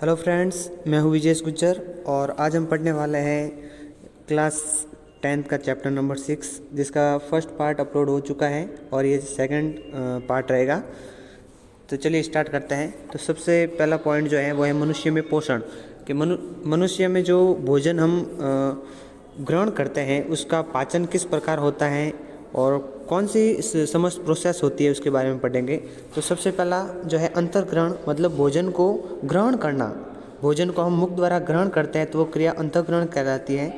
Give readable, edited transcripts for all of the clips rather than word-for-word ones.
Hello friends, मैं हूँ विजय गुज्जर और आज हम पढ़ने वाले हैं क्लास 10th का चैप्टर नंबर 6, जिसका फर्स्ट पार्ट अपलोड हो चुका है और ये सेकंड पार्ट रहेगा। तो चलिए स्टार्ट करते हैं। तो सबसे पहला पॉइंट जो है वो है मनुष्य में पोषण। कि मनुष्य में जो भोजन हम ग्रहण करते हैं उसका पाचन किस प्रकार होता है और कौन सी समस्त प्रोसेस होती है उसके बारे में पढ़ेंगे। तो सबसे पहला जो है अंतर्ग्रहण, मतलब भोजन को ग्रहण करना। भोजन को हम मुख द्वारा ग्रहण करते हैं तो वो क्रिया अंतर्ग्रहण कहलाती है।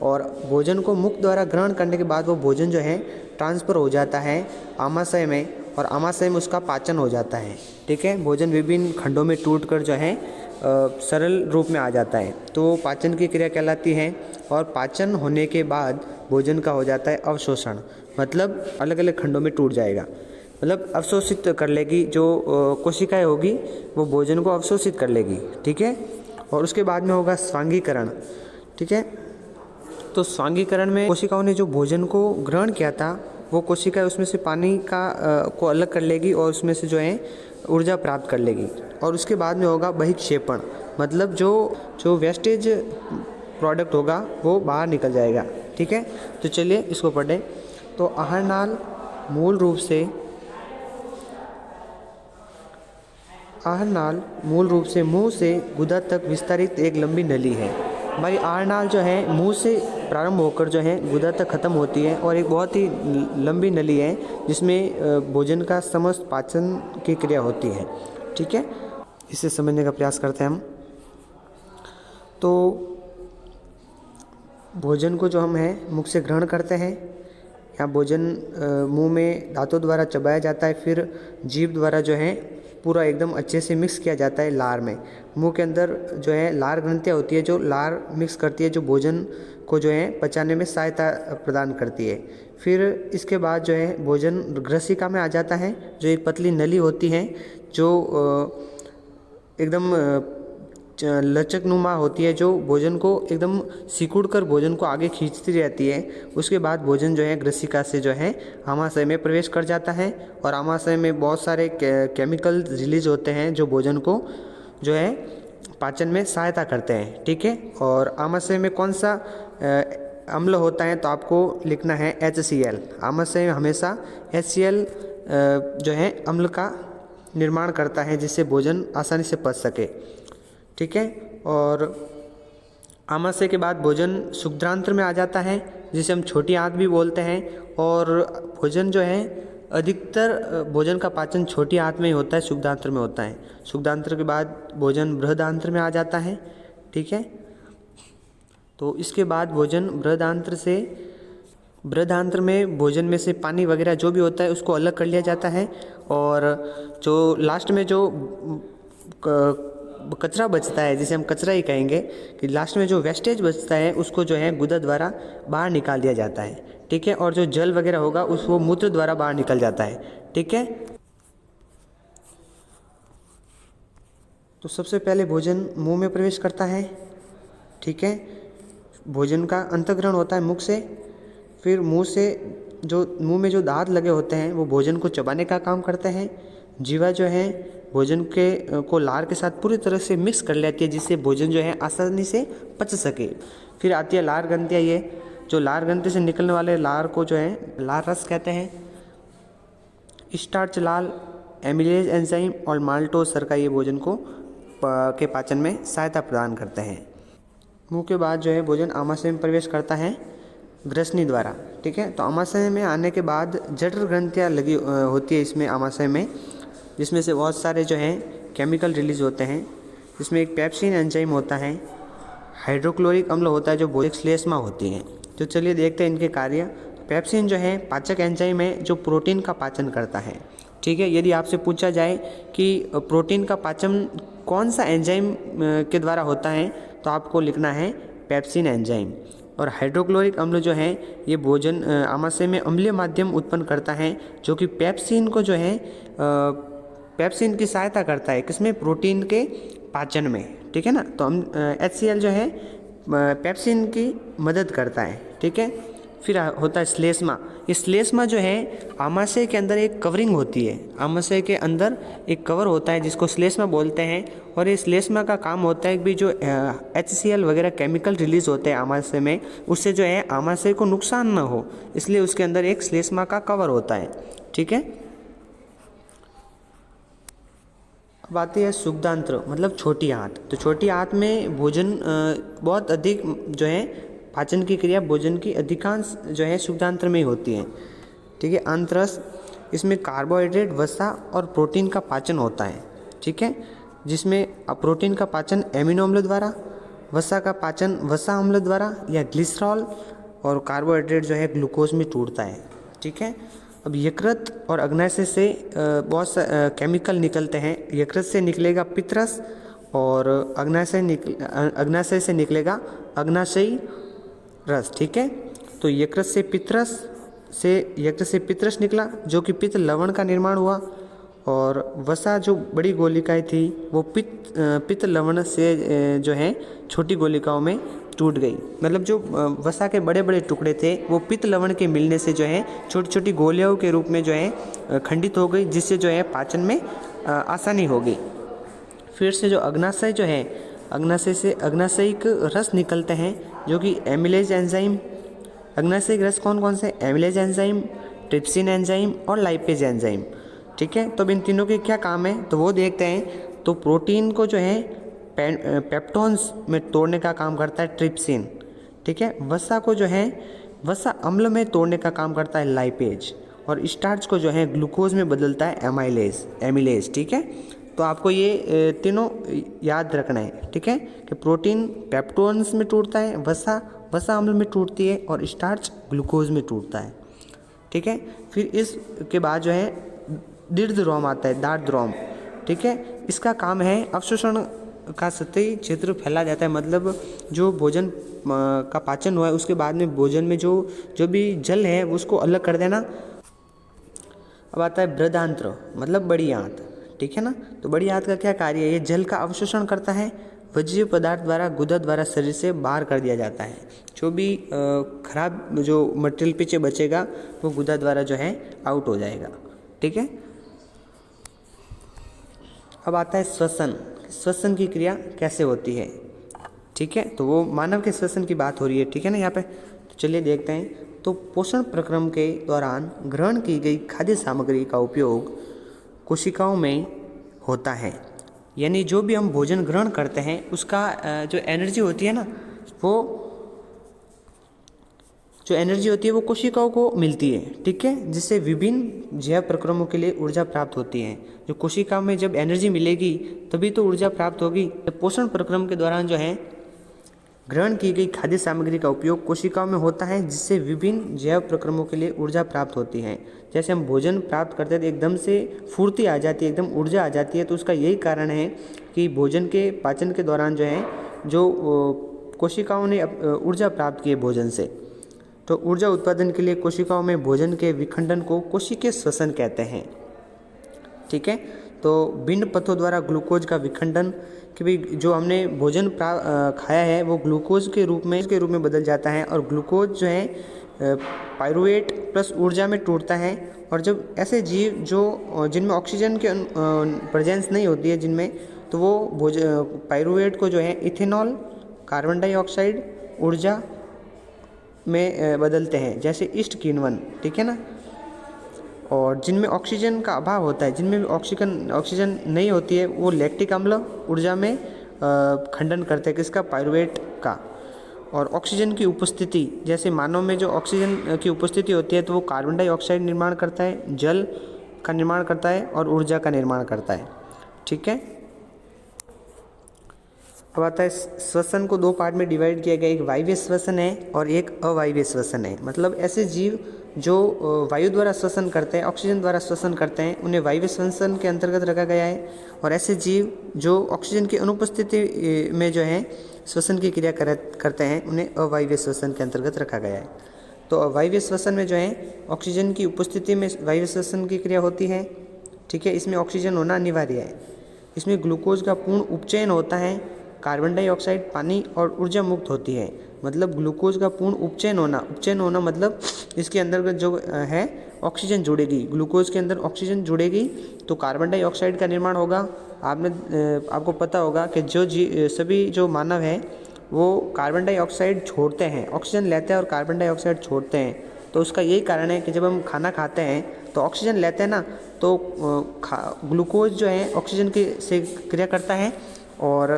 और भोजन को मुख द्वारा ग्रहण करने के बाद वो भोजन जो है ट्रांसफ़र हो जाता है आमाशय में और आमाशय में उसका पाचन हो जाता है। ठीक है, भोजन विभिन्न खंडों में टूटकर जो है सरल रूप में आ जाता है, तो पाचन की क्रिया कहलाती है। और पाचन होने के बाद भोजन का हो जाता है अवशोषण, मतलब अलग अलग खंडों में टूट जाएगा, मतलब अवशोषित कर लेगी। जो कोशिकाएं होगी वो भोजन को अवशोषित कर लेगी। ठीक है, और उसके बाद में होगा स्वांगीकरण। ठीक है, तो स्वांगीकरण में कोशिकाओं ने जो भोजन को ग्रहण किया था वो कोशिकाएं उसमें से पानी को अलग कर लेगी और उसमें से जो है ऊर्जा प्राप्त कर लेगी। और उसके बाद में होगा बहिक्षेपण, मतलब जो वेस्टेज प्रोडक्ट होगा वो बाहर निकल जाएगा। ठीक है, तो चलिए इसको पढ़ें। तो आहारनाल मूल रूप से मुंह से गुदा तक विस्तारित एक लंबी नली है। हमारी आहारनाल जो है मुंह से प्रारंभ होकर जो है गुदा तक खत्म होती है और एक बहुत ही लंबी नली है जिसमें भोजन का समस्त पाचन की क्रिया होती है। ठीक है, इसे समझने का प्रयास करते हैं हम। तो भोजन को जो हम है मुख से ग्रहण करते हैं या भोजन मुंह में दांतों द्वारा चबाया जाता है, फिर जीभ द्वारा जो है पूरा एकदम अच्छे से मिक्स किया जाता है लार में। मुंह के अंदर जो है लार ग्रंथियाँ होती है जो लार मिक्स करती है, जो भोजन को जो है पचाने में सहायता प्रदान करती है। फिर इसके बाद जो है भोजन ग्रसिका में आ जाता है, जो एक पतली नली होती है जो एकदम लचकनुमा होती है, जो भोजन को एकदम सिकुड़ कर भोजन को आगे खींचती रहती है। उसके बाद भोजन जो है ग्रसिका से जो है आमाशय में प्रवेश कर जाता है और आमाशय में बहुत सारे केमिकल रिलीज होते हैं जो भोजन को जो है पाचन में सहायता करते हैं। ठीक है, और आमाशय में कौन सा अम्ल होता है तो आपको लिखना है HCl। आमाशय में हमेशा HCl जो है अम्ल का निर्माण करता है जिससे भोजन आसानी से पच सके। ठीक है, और आमाशय के बाद भोजन शुद्धांत्र में आ जाता है जिसे हम छोटी आंत भी बोलते हैं। और भोजन जो है अधिकतर भोजन का पाचन छोटी आंत में ही होता है, शुद्धांत्र में होता है। शुद्धांत्र के बाद भोजन बृहदांत्र में आ जाता है। ठीक है, तो इसके बाद भोजन बृहदांत्र में भोजन में से पानी वगैरह जो भी होता है उसको अलग कर लिया जाता है। और जो लास्ट में जो कचरा बचता है, जिसे हम कचरा ही कहेंगे, कि लास्ट में जो वेस्टेज बचता है उसको जो है गुदा द्वारा बाहर निकाल दिया जाता है। ठीक है, और जो जल वगैरह होगा उसको मूत्र द्वारा बाहर निकल जाता है। ठीक है, तो सबसे पहले भोजन मुंह में प्रवेश करता है। ठीक है, भोजन का अंतर्ग्रहण होता है मुख से, फिर मुंह में जो दांत लगे होते हैं वो भोजन को चबाने का काम करते हैं। जीवा जो है भोजन को लार के साथ पूरी तरह से मिक्स कर लेती है जिससे भोजन जो है आसानी से पच सके। फिर आती है लार ग्रंथियाँ। ये जो लार ग्रंथि से निकलने वाले लार को जो है लार रस कहते हैं। स्टार्च लाल, एमिलेज एंजाइम और माल्टोज सरका ये भोजन को के पाचन में सहायता प्रदान करते हैं। मुंह के बाद जो है भोजन आमाशय में प्रवेश करता है ग्रसनी द्वारा। ठीक है, तो आमाशय में आने के बाद जठर ग्रंथियाँ लगी होती है इसमें आमाशय में, जिसमें से बहुत सारे जो हैं केमिकल रिलीज होते हैं। जिसमें एक पेप्सिन एंजाइम होता है, हाइड्रोक्लोरिक अम्ल होता है, जो भोजन श्लेष्मा होती हैं। तो चलिए देखते हैं इनके कार्य। पेप्सिन जो है पाचक एंजाइम है जो प्रोटीन का पाचन करता है। ठीक है, यदि आपसे पूछा जाए कि प्रोटीन का पाचन कौन सा एंजाइम के द्वारा होता है तो आपको लिखना है पेप्सिन एंजाइम। और हाइड्रोक्लोरिक अम्ल जो है ये भोजन आमाशय में अम्लीय माध्यम उत्पन्न करता है जो कि पेप्सिन को जो है पेप्सिन की सहायता करता है, किसमें? प्रोटीन के पाचन में। ठीक है ना, तो हम HCl जो है पेप्सिन की मदद करता है। ठीक है, फिर होता है श्लेष्मा। ये श्लेष्मा जो है आमाशय के अंदर एक कवरिंग होती है, आमाशय के अंदर एक कवर होता है जिसको श्लेष्मा बोलते हैं। और ये श्लेष्मा का काम होता है कि जो HCl वगैरह केमिकल रिलीज होते हैं आमाशय में, उससे जो है आमाशय को नुकसान ना हो, इसलिए उसके अंदर एक श्लेष्मा का कवर होता है। ठीक है। अब आती है सुखदांत्र मतलब छोटी आंत। तो छोटी आंत में भोजन बहुत अधिक जो है पाचन की क्रिया भोजन की अधिकांश जो है सुखदांत्र में ही होती है। ठीक है। आंतरस, इसमें कार्बोहाइड्रेट, वसा और प्रोटीन का पाचन होता है। ठीक है। जिसमें प्रोटीन का पाचन एमिनो अम्ल द्वारा, वसा का पाचन वसा अम्ल द्वारा या ग्लिसरॉल, और कार्बोहाइड्रेट जो है ग्लूकोज में टूटता है। ठीक है। अब यकृत और अग्नाशय से बहुत सा केमिकल निकलते हैं। यकृत से निकलेगा पित्तरस और अग्नाशय से निकलेगा अग्नाशयी रस। ठीक है। तो यकृत से पित्तरस निकला जो कि पित्त लवण का निर्माण हुआ, और वसा जो बड़ी गोलिकाएं थी वो पित्त लवण से जो है छोटी गोलिकाओं में टूट गई। मतलब जो वसा के बड़े बड़े टुकड़े थे वो पित्त लवण के मिलने से जो है छोटी छोटी गोलियों के रूप में जो है खंडित हो गई, जिससे जो है पाचन में आसानी हो गई। फिर से जो अग्नाशय जो है, अग्नाशय से अग्नाशयिक रस निकलते हैं जो कि एमिलेज एंजाइम। अग्नाशयिक रस कौन कौन से? एमिलेज एंजाइम, ट्रिप्सिन एंजाइम और लाइपेज एंजाइम। ठीक है। तो इन तीनों के क्या काम है तो वो देखते हैं। तो प्रोटीन को जो है पेप्टोन्स में तोड़ने का काम करता है ट्रिप्सिन। ठीक है। वसा को जो है वसा अम्ल में तोड़ने का काम करता है लाइपेज, और स्टार्च को जो है ग्लूकोज में बदलता है एमिलेज। ठीक है। तो आपको ये तीनों याद रखना है। ठीक है कि प्रोटीन पेप्टोन्स में टूटता है, वसा अम्ल में टूटती है, और स्टार्च ग्लूकोज में टूटता है। ठीक है। फिर इसके बाद जो है दीर्घद्रोम आता है, दार्द्रोम। ठीक है। इसका काम है अवशोषण का सतही क्षेत्र फैला जाता है, मतलब जो भोजन का पाचन हुआ है उसके बाद में भोजन में जो भी जल है उसको अलग कर देना। अब आता है बृहदांत्र मतलब बड़ी आंत। ठीक है ना। तो बड़ी आंत का क्या कार्य है? ये जल का अवशोषण करता है, वज्रीय पदार्थ द्वारा गुदा द्वारा शरीर से बाहर कर दिया जाता है। जो भी खराब जो मटेरियल पीछे बचेगा वो गुदा द्वारा जो है आउट हो जाएगा। ठीक है। अब आता है श्वसन। श्वसन की क्रिया कैसे होती है? ठीक है। तो वो मानव के श्वसन की बात हो रही है। ठीक है ना यहाँ पे। तो चलिए देखते हैं। तो पोषण प्रक्रम के दौरान ग्रहण की गई खाद्य सामग्री का उपयोग कोशिकाओं में होता है। यानी जो भी हम भोजन ग्रहण करते हैं उसका जो एनर्जी होती है ना, वो जो एनर्जी होती है वो कोशिकाओं को मिलती है। ठीक है। जिससे विभिन्न जैव प्रक्रमों के लिए ऊर्जा प्राप्त होती है। जो कोशिका में जब एनर्जी मिलेगी तभी तो ऊर्जा प्राप्त होगी। पोषण प्रक्रम के दौरान जो है ग्रहण की गई खाद्य सामग्री का उपयोग कोशिकाओं में होता है, जिससे विभिन्न जैव प्रक्रमों के लिए ऊर्जा प्राप्त होती है। जैसे हम भोजन प्राप्त करते हैं तो एकदम से फुर्ती आ जाती है, एकदम ऊर्जा आ जाती है। तो उसका यही कारण है कि भोजन के पाचन के दौरान जो है जो कोशिकाओं ने ऊर्जा प्राप्त की है भोजन से। तो ऊर्जा उत्पादन के लिए कोशिकाओं में भोजन के विखंडन को कोशिकीय श्वसन कहते हैं। ठीक है। तो भिन्न पथों द्वारा ग्लूकोज का विखंडन, कि भाई जो हमने भोजन खाया है वो ग्लूकोज के रूप में बदल जाता है, और ग्लूकोज जो है पाइरुवेट प्लस ऊर्जा में टूटता है। और जब ऐसे जीव जो जिनमें ऑक्सीजन की प्रेजेंस नहीं होती है जिनमें, तो वो पाइरुवेट को जो है इथेनॉल, कार्बन डाइऑक्साइड ऊर्जा में बदलते हैं, जैसे ईस्ट किण्वन। ठीक है ना। और जिनमें ऑक्सीजन का अभाव होता है, जिनमें ऑक्सीजन नहीं होती है, वो लैक्टिक अम्ल ऊर्जा में खंडन करते हैं किसका? पाइरुवेट का। और ऑक्सीजन की उपस्थिति, जैसे मानव में जो ऑक्सीजन की उपस्थिति होती है तो वो कार्बन डाइऑक्साइड निर्माण करता है, जल का निर्माण करता है और ऊर्जा का निर्माण करता है। ठीक है। अब आता है श्वसन को दो पार्ट में डिवाइड किया गया। एक वायवीय श्वसन है और एक अवायवीय श्वसन है। मतलब ऐसे जीव जो वायु द्वारा श्वसन करते हैं, ऑक्सीजन द्वारा श्वसन करते हैं, उन्हें वायवीय श्वसन के अंतर्गत रखा गया है। और ऐसे जीव जो ऑक्सीजन की अनुपस्थिति में जो है श्वसन की क्रिया करते हैं, उन्हें अवायवीय श्वसन के अंतर्गत रखा गया है। तो अवायवीय श्वसन में जो है ऑक्सीजन की उपस्थिति में वायवीय श्वसन की क्रिया होती है। ठीक है। इसमें ऑक्सीजन होना अनिवार्य है। इसमें ग्लूकोज का पूर्ण उपचयन होता है, कार्बन डाइऑक्साइड, पानी और ऊर्जा मुक्त होती है। मतलब ग्लूकोज का पूर्ण उपचयन होना मतलब इसके अंदर जो है ऑक्सीजन जुड़ेगी, ग्लूकोज के अंदर ऑक्सीजन जुड़ेगी तो कार्बन डाइऑक्साइड का निर्माण होगा। आपको पता होगा कि सभी जो मानव हैं वो कार्बन डाइऑक्साइड छोड़ते हैं, ऑक्सीजन लेते हैं और कार्बन डाइऑक्साइड छोड़ते हैं। तो उसका यही कारण है कि जब हम खाना खाते हैं तो ऑक्सीजन लेते हैं ना, तो ग्लूकोज जो है ऑक्सीजन के से क्रिया करता है और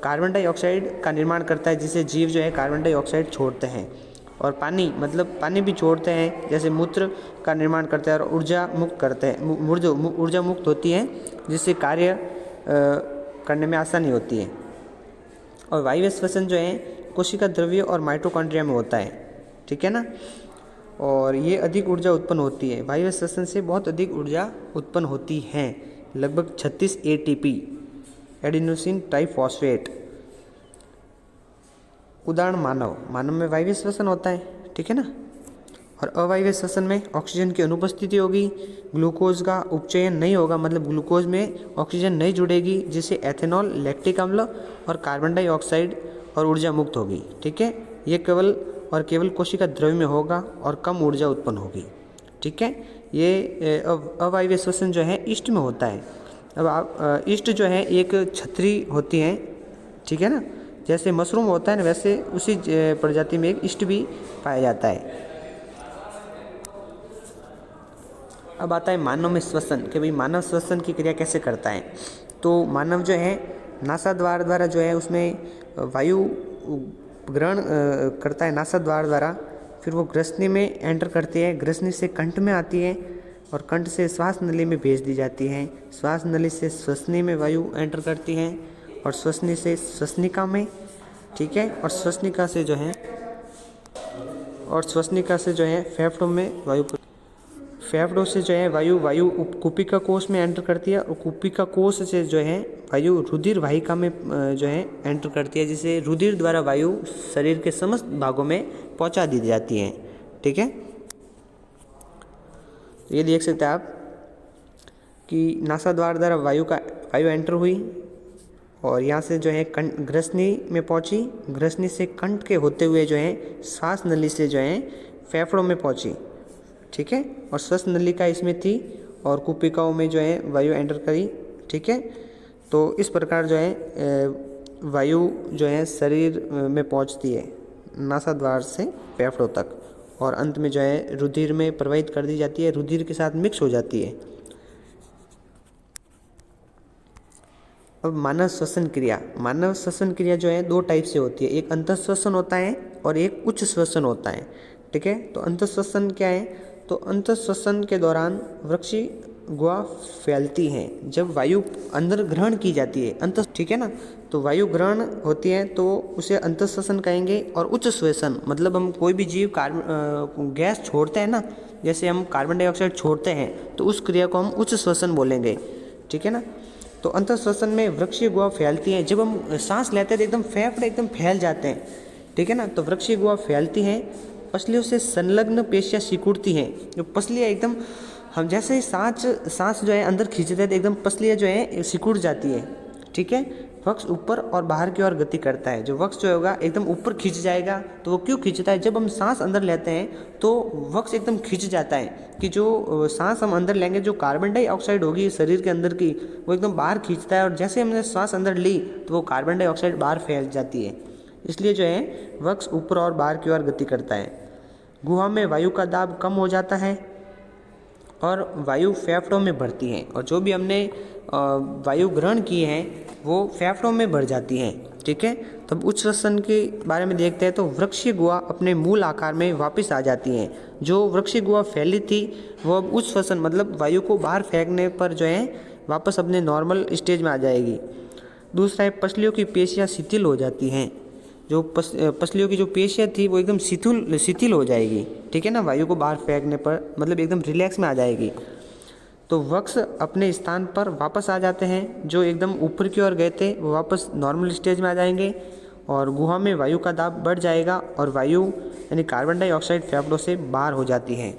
कार्बन डाइऑक्साइड का निर्माण करता है, जिससे जीव जो है कार्बन डाइऑक्साइड छोड़ते हैं। और पानी भी छोड़ते हैं, जैसे मूत्र का निर्माण करते हैं और ऊर्जा मुक्त करते हैं, ऊर्जा मुक्त होती है जिससे कार्य करने में आसानी होती है। और वायवीय श्वसन जो है कोशिका द्रव्य और माइटोकॉन्ड्रिया में होता है, ठीक है ना। और ये अधिक ऊर्जा उत्पन्न होती है, वायवीय श्वसन से बहुत अधिक ऊर्जा उत्पन्न होती है, लगभग 36 ATP एडिनोसिन ट्राइफॉस्फेट। उदाहरण मानव में वायवीय श्वसन होता है, ठीक है ना। और अवायवीय श्वसन में ऑक्सीजन की अनुपस्थिति होगी, ग्लूकोज का उपचयन नहीं होगा, मतलब ग्लूकोज में ऑक्सीजन नहीं जुड़ेगी, जिससे एथेनॉल, लैक्टिक अम्ल और कार्बन डाइऑक्साइड और ऊर्जा मुक्त होगी, ठीक है। ये केवल कोशिका द्रव्य में होगा और कम ऊर्जा उत्पन्न होगी, ठीक है। ये अवायवीय श्वसन जो है ईस्ट में होता है। अब ईस्ट जो है एक छतरी होती है, ठीक है ना, जैसे मशरूम होता है ना, वैसे उसी प्रजाति में एक ईस्ट भी पाया जाता है। अब आता है मानव में श्वसन, कि भाई मानव श्वसन की क्रिया कैसे करता है। तो मानव जो है नासाद्वार द्वारा जो है उसमें वायु ग्रहण करता है नासाद्वार द्वारा, फिर वो ग्रसनी में एंटर करती है, ग्रसनी से कंठ में आती है और कंठ से श्वास नली में भेज दी जाती है, श्वास नली से श्वसनी में वायु एंटर करती है और श्वसनी से श्वसनिका में, ठीक है। और श्वसनिका से जो है फेफड़ों में वायु, फेफड़ों से जो है वायु कुपिका कोश में एंटर करती है और कुपिका कोश से जो है वायु रुधिर वाहिका में जो है एंटर करती है, जिसे रुधिर द्वारा वायु शरीर के समस्त भागों में पहुंचा दी जाती है, ठीक है। तो ये देख सकते हैं आप कि नासाद्वार द्वारा वायु एंटर हुई और यहाँ से जो है ग्रसनी में पहुंची, ग्रसनी से कंठ के होते हुए जो है श्वास नली से जो है फेफड़ों में पहुंची, ठीक है। और श्वास नलिका इसमें थी और कुपिकाओं में जो है वायु एंटर करी, ठीक है। तो इस प्रकार जो है वायु जो है शरीर में पहुंचती है नासाद्वार से फेफड़ों तक और अंत में जो है रुधिर में प्रवाहित कर दी जाती है, रुधिर के साथ मिक्स हो जाती है। अब मानव श्वसन क्रिया जो है दो टाइप से होती है, एक अंतःश्वसन होता है और एक उच्च श्वसन होता है, ठीक है। तो अंतःश्वसन क्या है, तो अंतःश्वसन के दौरान वृक्षी गुहा फैलती है जब वायु अंदर ग्रहण की जाती है, ठीक है ना। तो वायु ग्रहण होती है तो उसे अंतःश्वसन कहेंगे। और उच्च श्वसन मतलब हम कोई भी जीव गैस छोड़ते हैं ना, जैसे हम कार्बन डाइऑक्साइड छोड़ते हैं तो उस क्रिया को हम उच्च श्वसन बोलेंगे, ठीक है ना। तो अंतःश्वसन में वृक्षीय गुहा फैलती है, जब हम सांस लेते हैं तो एकदम फेफड़े एकदम फैल जाते हैं, ठीक है ना। तो वृक्षीय गुहा फैलती हैं, पसलियों से संलग्न पेशियाँ सिकुड़ती हैं, जो पसलियाँ एकदम हम जैसे ही सांस जो है अंदर खींचते हैं तो एकदम पसलियाँ जो है सिकुड़ जाती है, ठीक है। वक्ष ऊपर और बाहर की ओर गति करता है, जो वक्ष जो होगा एकदम ऊपर खींच जाएगा। तो वो क्यों खींचता है, जब हम सांस अंदर लेते हैं तो वक्ष एकदम खींच जाता है कि जो सांस हम अंदर लेंगे, जो कार्बन डाइऑक्साइड होगी शरीर के अंदर की, वो एकदम बाहर खींचता है और जैसे हमने सांस अंदर ली तो वो कार्बन डाइऑक्साइड बाहर फैल जाती है, इसलिए जो है वक्ष ऊपर और बाहर की ओर गति करता है। गुहा में वायु का दाब कम हो जाता है और वायु फेफड़ों में भरती है, और जो भी हमने वायु ग्रहण की है वो फेफड़ों में भर जाती है, ठीक है। तब उच्च श्वसन के बारे में देखते हैं तो वृक्षीय गुहा अपने मूल आकार में वापस आ जाती है। जो वृक्षीय गुहा फैली थी वो अब उच्च श्वसन मतलब वायु को बाहर फेंकने पर जो है वापस अपने नॉर्मल स्टेज में आ जाएगी। दूसरा है पसलियों की पेशियाँ शिथिल हो जाती हैं, जो पसलियों की जो पेशियाँ थी वो एकदम शिथिल हो जाएगी, ठीक है ना, वायु को बाहर फेंकने पर मतलब एकदम रिलैक्स में आ जाएगी। तो वक्ष अपने स्थान पर वापस आ जाते हैं, जो एकदम ऊपर की ओर गए थे वो वापस नॉर्मल स्टेज में आ जाएंगे और गुहा में वायु का दाब बढ़ जाएगा और वायु यानी कार्बन डाइऑक्साइड फेफड़ों से बाहर हो जाती है,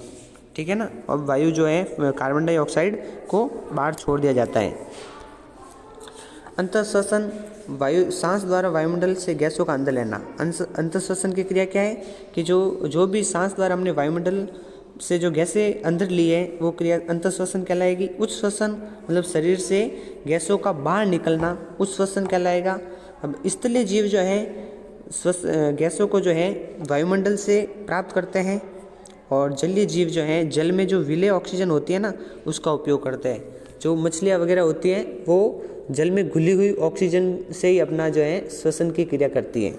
ठीक है ना। अब वायु जो है कार्बन डाइऑक्साइड को बाहर छोड़ दिया जाता है। अंतःश्वसन वायु सांस द्वारा वायुमंडल से गैसों का अंदर लेना। अंतःश्वसन की क्रिया क्या है कि जो भी सांस द्वारा हमने वायुमंडल से जो गैसें अंदर ली है वो क्रिया अंतःश्वसन कहलाएगी। उच्छ्वसन मतलब शरीर से गैसों का बाहर निकलना उच्छ्वसन कहलाएगा। अब स्थलीय जीव जो है गैसों को जो है वायुमंडल से प्राप्त करते हैं, और जलीय जीव जो हैं जल में जो विलेय ऑक्सीजन होती है ना उसका उपयोग करते हैं। जो मछलियाँ वगैरह होती हैं वो जल में घुली हुई ऑक्सीजन से ही अपना जो है श्वसन की क्रिया करती है।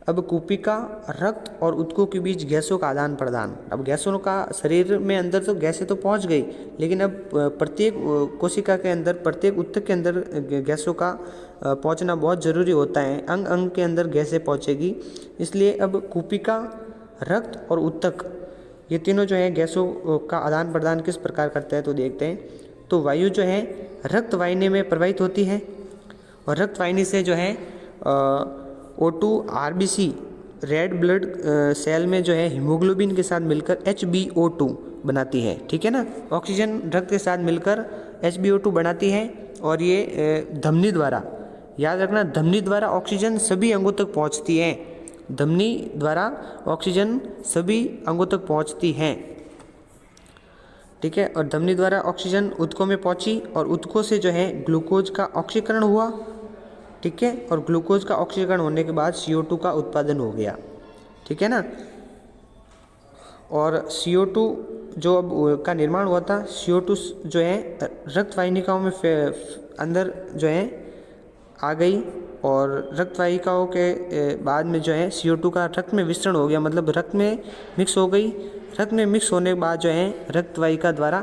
अब कूपिका रक्त और ऊतकों के बीच गैसों का आदान प्रदान। अब गैसों का शरीर में अंदर तो गैसें तो पहुंच गई, लेकिन अब प्रत्येक कोशिका के अंदर प्रत्येक ऊतक के अंदर गैसों का पहुंचना बहुत ज़रूरी होता है। अंग अंग के अंदर गैसें पहुंचेगी, इसलिए अब कूपिका रक्त और ऊतक ये तीनों जो है गैसों का आदान प्रदान किस प्रकार करते हैं तो देखते हैं। तो वायु जो है रक्त वाहिनी में प्रवाहित होती है, और रक्त वाहिनी से जो है O2 RBC red blood cell में जो है हीमोग्लोबिन के साथ मिलकर HbO2 बनाती है। ठीक है ना, ऑक्सीजन रक्त के साथ मिलकर HbO2 बनाती है, और ये धमनी द्वारा, याद रखना, धमनी द्वारा ऑक्सीजन सभी अंगों तक पहुंचती है। धमनी द्वारा ऑक्सीजन सभी अंगों तक पहुंचती है। ठीक है, और धमनी द्वारा ऑक्सीजन ऊतकों में पहुंची, और ऊतकों से जो है ग्लूकोज का ऑक्सीकरण हुआ। ठीक है, और ग्लूकोज का ऑक्सीकरण होने के बाद CO2 का उत्पादन हो गया। ठीक है ना, और CO2 जो अब का निर्माण हुआ था, CO2 जो है रक्त वाहिनिकाओं में अंदर जो है आ गई, और रक्त वाहिकाओं के बाद में जो है CO2 का रक्त में विस्तरण हो गया, मतलब रक्त में मिक्स हो गई। रक्त में मिक्स होने के बाद जो है रक्त वाहिका द्वारा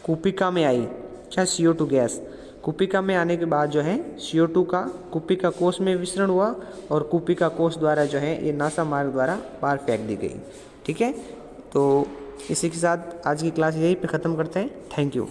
कूपिका में आई क्या CO2 गैस। कूपिका में आने के बाद जो है CO2 का कूपिका कोश में विस्तरण हुआ, और कूपिका कोश द्वारा जो है ये नासा मार्ग द्वारा बाहर फेंक दी गई। ठीक है, तो इसी के साथ आज की क्लास यहीं पे ख़त्म करते हैं। Thank you.